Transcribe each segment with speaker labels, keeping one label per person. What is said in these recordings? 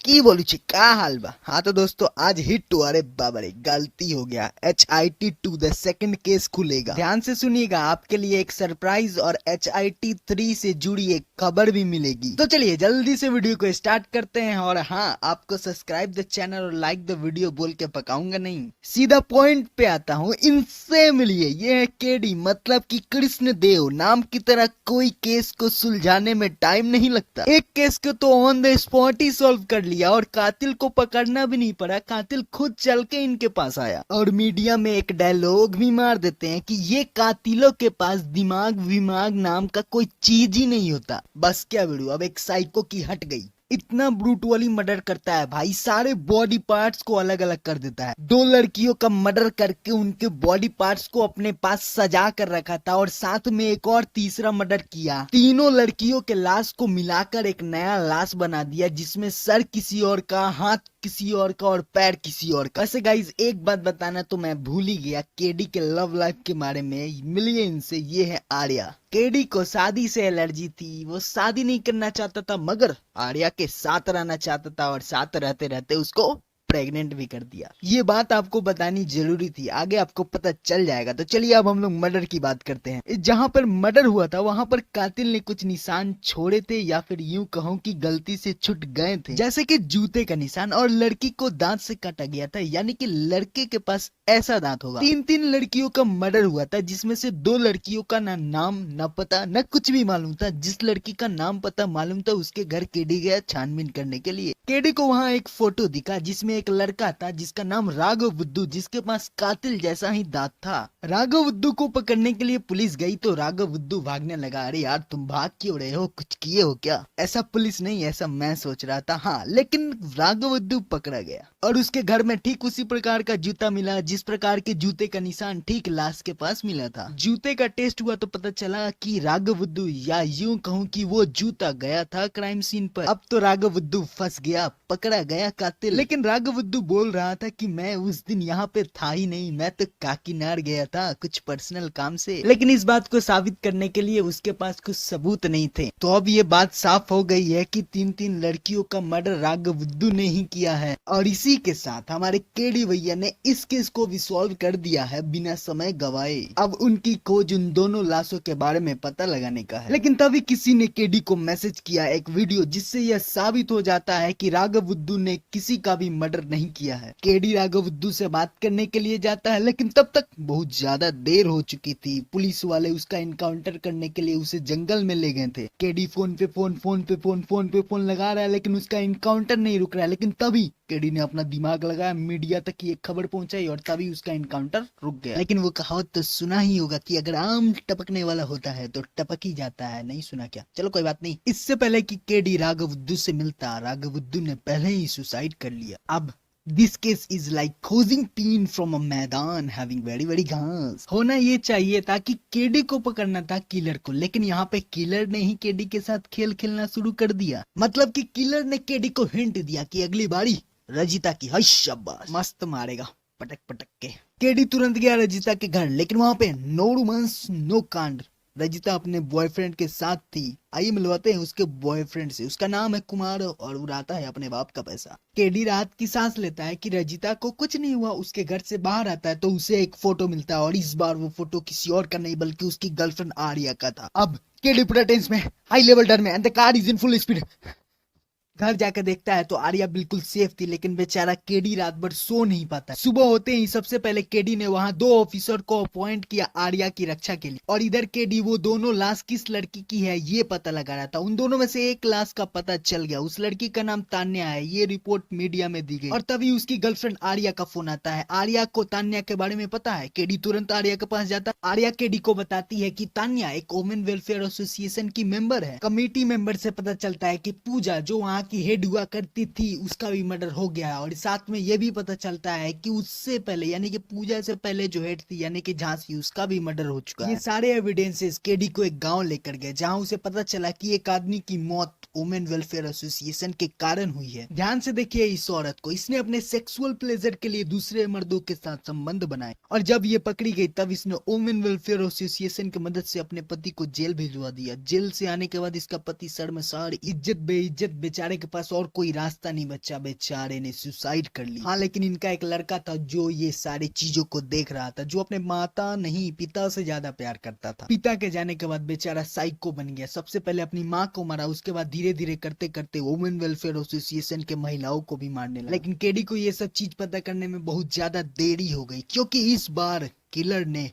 Speaker 1: की बोलू छी का हाल बा। हाँ तो दोस्तों आज हिट टू, अरे बाबा रे गलती हो गया। HIT2 द सेकंड केस खुलेगा, ध्यान से सुनिएगा। आपके लिए एक सरप्राइज और HIT3 से जुड़ी एक खबर भी मिलेगी। तो चलिए जल्दी से वीडियो को स्टार्ट करते हैं। और हाँ, आपको सब्सक्राइब द चैनल और लाइक द वीडियो बोल के पकाऊंगा नहीं, सीधा पॉइंट पे आता हूँ। इनसे मिलिए, ये है केडी, मतलब कि कृष्ण देव। नाम की तरह कोई केस को सुलझाने में टाइम नहीं लगता। एक केस को तो on the spot he solve कर लिया और कातिल को पकड़ना भी नहीं पड़ा। कातिल खुद चल के इनके पास आया और मीडिया में एक डायलॉग भी मार देते हैं कि ये कातिलों के पास दिमाग विमाग नाम का कोई चीज ही नहीं होता। बस क्या वीडियो, अब एक साइको की हट गई। इतना ब्रूटली मर्डर करता है भाई, सारे बॉडी पार्ट्स को अलग अलग कर देता है। 2 लड़कियों का मर्डर करके उनके बॉडी पार्ट्स को अपने पास सजा कर रखा था और साथ में एक और तीसरा मर्डर किया। तीनों लड़कियों के लाश को मिलाकर एक नया लाश बना दिया, जिसमें सर किसी और का, हाथ किसी और का और पैर किसी और का। वैसे गाइज एक बात बताना तो मैं भूल ही गया, केडी के लव लाइफ के बारे में। मिलिए इनसे, ये है आर्या। केडी को शादी से एलर्जी थी, वो शादी नहीं करना चाहता था मगर आर्या के साथ रहना चाहता था और साथ रहते रहते उसको प्रेग्नेंट भी कर दिया। ये बात आपको बतानी जरूरी थी, आगे आपको पता चल जाएगा। तो चलिए अब हम लोग मर्डर की बात करते हैं। जहां पर मर्डर हुआ था वहां पर कातिल ने कुछ निशान छोड़े थे, या फिर यूं कहूं कि गलती से छूट गए थे, जैसे कि जूते का निशान। और लड़की को दांत से काटा गया था, यानी कि लड़के के पास ऐसा दांत होगा। 3 लड़कियों का मर्डर हुआ था, जिसमें से 2 लड़कियों का ना नाम ना पता ना कुछ भी मालूम था। जिस लड़की का नाम पता मालूम था उसके घर केडी गया छानबीन करने के लिए। केडी को वहाँ एक फोटो दिखा जिसमें एक लड़का था जिसका नाम राघव बुद्धू, जिसके पास कातिल जैसा ही दांत था। राघव बुद्धू को पकड़ने के लिए पुलिस गई तो राघव बुद्धू भागने लगा। अरे यार तुम भाग क्यों रहे हो, कुछ किए हो क्या? ऐसा पुलिस नहीं, ऐसा मैं सोच रहा था। हाँ, लेकिन राघव बुद्धू पकड़ा गया और उसके घर में ठीक उसी प्रकार का जूता मिला जिस प्रकार के जूते का निशान ठीक लाश के पास मिला था। जूते का टेस्ट हुआ तो पता चला कि राघव बुद्धू, या यूं कहूं कि वो जूता गया था क्राइम सीन पर। अब तो राघव बुद्धू फंस गया, पकड़ा गया कातिल। लेकिन राघव बुद्धू बोल रहा था कि मैं उस दिन यहाँ पे था ही नहीं, मैं तो काकीनार गया था कुछ पर्सनल काम से। लेकिन इस बात को साबित करने के लिए उसके पास कुछ सबूत नहीं थे। तो अब ये बात साफ हो गई है कि 3 लड़कियों का मर्डर राघव बुद्धू ने ही किया है। और इसी के साथ हमारे केडी भैया ने इस केस को भी सॉल्व कर दिया है बिना समय गवाए। अब उनकी खोज उन दोनों लाशों के बारे में पता लगाने का है। लेकिन तभी किसी ने केडी को मैसेज किया एक वीडियो, जिससे यह साबित हो जाता है कि राघव बुद्धू ने किसी का भी मर्डर नहीं किया है। केडी राघव बुद्धू से बात करने के लिए जाता है, लेकिन तब तक बहुत ज्यादा देर हो चुकी थी। पुलिस वाले उसका इनकाउंटर करने के लिए उसे जंगल में ले गए थे। केडी फोन पे फोन लगा रहा है, लेकिन उसका इनकाउंटर नहीं रुक रहा है। लेकिन तभी केडी ने अपना दिमाग लगाया, मीडिया तक ये खबर पहुंचाई और तभी उसका इनकाउंटर रुक गया। लेकिन वो कहावत तो सुना ही होगा कि अगर आम टपकने वाला होता है तो टपक ही जाता है, नहीं सुना क्या? चलो कोई बात नहीं। इससे पहले कि केडी राघव बुद्धू से मिलता, राघव बुद्धू ने पहले ही सुसाइड कर लिया। अब दिस केस इज लाइक खोजिंग tin from a maidan having very very घास। होना ये चाहिए था कि केडी को पकड़ना था किलर को, लेकिन यहाँ पे किलर ने ही केडी के साथ खेल खेलना शुरू कर दिया। मतलब कि किलर ने केडी को हिंट दिया कि अगली बारी रजिता की, हई शाबाश, मस्त मारेगा पटक पटक के। केडी तुरंत गया रजिता के घर, लेकिन वहां पे नो रोमांस नो कांड। रजिता अपने बॉयफ्रेंड के साथ थी। आइए मिलवाते हैं उसके बॉयफ्रेंड से। उसका नाम है कुमार और उड़ाता है अपने बाप का पैसा। केडी रात की सांस लेता है कि रजिता को कुछ नहीं हुआ। उसके घर से बाहर आता है तो उसे एक फोटो मिलता है और इस बार वो फोटो किसी और का नहीं बल्कि उसकी गर्लफ्रेंड आर्या का था। अब केडी पूरा टेंस में, हाई लेवल डर में, and the car is in full speed. घर जाकर देखता है तो आर्या बिल्कुल सेफ थी, लेकिन बेचारा केडी रात भर सो नहीं पाता। सुबह होते ही सबसे पहले केडी ने वहां 2 ऑफिसर को अपॉइंट किया आर्या की रक्षा के लिए। और इधर केडी वो दोनों लाश किस लड़की की है ये पता लगा रहा था। उन दोनों में से एक लाश का पता चल गया, उस लड़की का नाम तान्या है। ये रिपोर्ट मीडिया में दी गई और तभी उसकी गर्लफ्रेंड आर्या का फोन आता है। आर्या को तान्या के बारे में पता है। केडी तुरंत आर्या के पास जाता। आर्या केडी को बताती है कि तान्या एक वुमेन वेलफेयर एसोसिएशन की मेंबर है। कमेटी मेंबर से पता चलता है कि पूजा जो वहाँ की हेड हुआ करती थी उसका भी मर्डर हो गया है। और साथ में ये भी पता चलता है कि उससे पहले यानी कि पूजा से पहले जो हेड थी यानी कि झांसी, उसका भी मर्डर हो चुका है। ये सारे एविडेंसेस केडी को एक गांव लेकर गए, जहां उसे पता चला कि एक आदमी की मौत वुमेन वेलफेयर एसोसिएशन के कारण हुई है। ध्यान से देखिए इस औरत को, इसने अपने सेक्सुअल प्लेजर के लिए दूसरे मर्दों के साथ संबंध बनाए और जब ये पकड़ी गई तब इसने वुमेन वेलफेयर एसोसिएशन की मदद से अपने पति को जेल भिजवा दिया। जेल से आने के बाद इसका पति शर्मसार, इज्जत बेइज्जत बेचारे बेचारे के पास और कोई रास्ता नहीं बचा, बेचारे ने सुसाइड कर ली। हाँ, लेकिन इनका एक लड़का था जो ये सारी चीजों को देख रहा था, जो अपने माता नहीं पिता से ज्यादा प्यार करता था। पिता के जाने के बाद बेचारा साइको बन गया। सबसे पहले अपनी माँ को मारा, उसके बाद धीरे धीरे करते करते वुमेन वेलफेयर एसोसिएशन के महिलाओं को भी मारने लगा। लेकिन केडी को ये सब चीज पता करने में बहुत ज्यादा देरी हो गई, क्योंकि इस बार किलर ने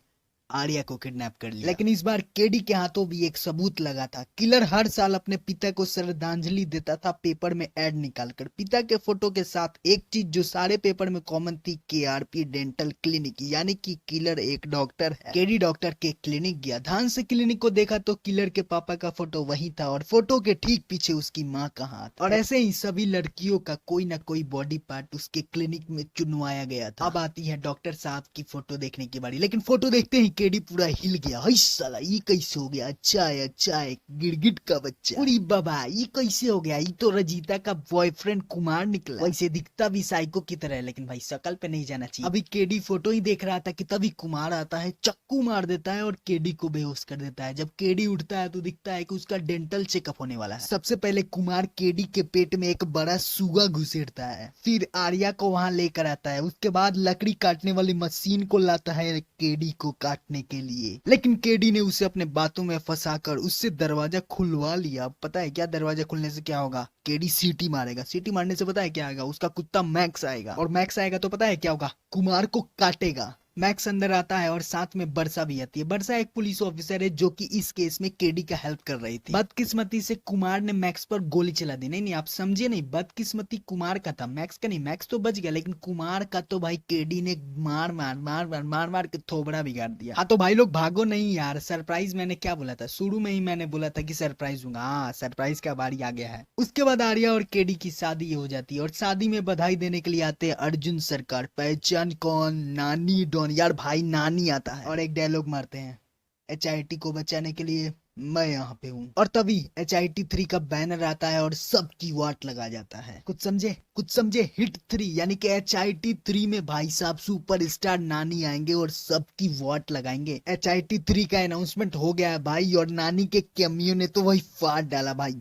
Speaker 1: आर्या को किडनैप कर लिया। लेकिन इस बार केडी के हाथों भी एक सबूत लगा था। किलर हर साल अपने पिता को श्रद्धांजलि देता था पेपर में एड निकालकर। पिता के फोटो के साथ एक चीज जो सारे पेपर में कॉमन थी, केआरपी डेंटल क्लिनिक, यानी कि किलर एक डॉक्टर है। केडी डॉक्टर के क्लिनिक गया, ध्यान से क्लिनिक को देखा तो किलर के पापा का फोटो वही था और फोटो के ठीक पीछे उसकी माँ का हाथ। और ऐसे ही सभी लड़कियों का कोई ना कोई बॉडी पार्ट उसके क्लिनिक में चुनवाया गया था। अब आती है डॉक्टर साहब की फोटो देखने की बारी, लेकिन फोटो देखते ही केडी पूरा हिल गया। हई साला, ये कैसे हो गया? अच्छा है गिरगिट का बच्चा। अरे बाबा, ये कैसे हो गया? ये तो रजीता का बॉयफ्रेंड कुमार निकला। वैसे दिखता भी साइको की तरह है, लेकिन भाई शकल पे नहीं जाना चाहिए। अभी केडी फोटो ही देख रहा था कि तभी कुमार आता है, चक्कू मार देता है और केडी को बेहोश कर देता है। जब केडी उठता है तो दिखता है कि उसका डेंटल चेकअप होने वाला है। सबसे पहले कुमार केडी के पेट में एक बड़ा सुगा घुसेड़ता है, फिर आर्या को वहां लेकर आता है। उसके बाद लकड़ी काटने वाली मशीन को लाता है केडी को काटने के लिए। लेकिन केडी ने उसे अपने बातों में फंसाकर उससे दरवाजा खुलवा लिया। पता है क्या दरवाजा खुलने से क्या होगा? केडी सीटी मारेगा। सीटी मारने से पता है क्या आएगा? उसका कुत्ता मैक्स आएगा, और मैक्स आएगा तो पता है क्या होगा? कुमार को काटेगा। मैक्स अंदर आता है और साथ में बरसा भी आती है। बरसा एक पुलिस ऑफिसर है जो कि इस केस में केडी का हेल्प कर रही थी। बदकिस्मती से कुमार ने मैक्स पर गोली चला दी। नहीं, आप समझे नहीं, बदकिस्मती कुमार का था, मैक्स का नहीं। मैक्स तो बच गया, लेकिन कुमार का तो भाई केडी ने मार मार के थोबड़ा बिगाड़ दिया। हाँ तो भाई लोग भागो नहीं यार, सरप्राइज मैंने क्या बोला था? शुरू में ही मैंने बोला था कि सरप्राइज दूंगा। हाँ, सरप्राइज का बारी आ गया है। उसके बाद आर्या और केडी की शादी हो जाती है और शादी में बधाई देने के लिए आते हैं अर्जुन सरकार। पहचान कौन? नानी डॉन। यार भाई, नानी आता है और एक डायलॉग मारते हैं, HIT को बचाने के लिए मैं यहाँ पे हूँ। और तभी HIT 3 का बैनर आता है और सबकी वाट लगा जाता है। कुछ समझे? हिट 3 यानी कि HIT 3 में भाई साहब सुपरस्टार नानी आएंगे और सबकी वाट लगाएंगे। HIT 3 का अनाउंसमेंट हो गया है भाई, और नानी के कैमियो ने तो वही फाड़ डाला भाई।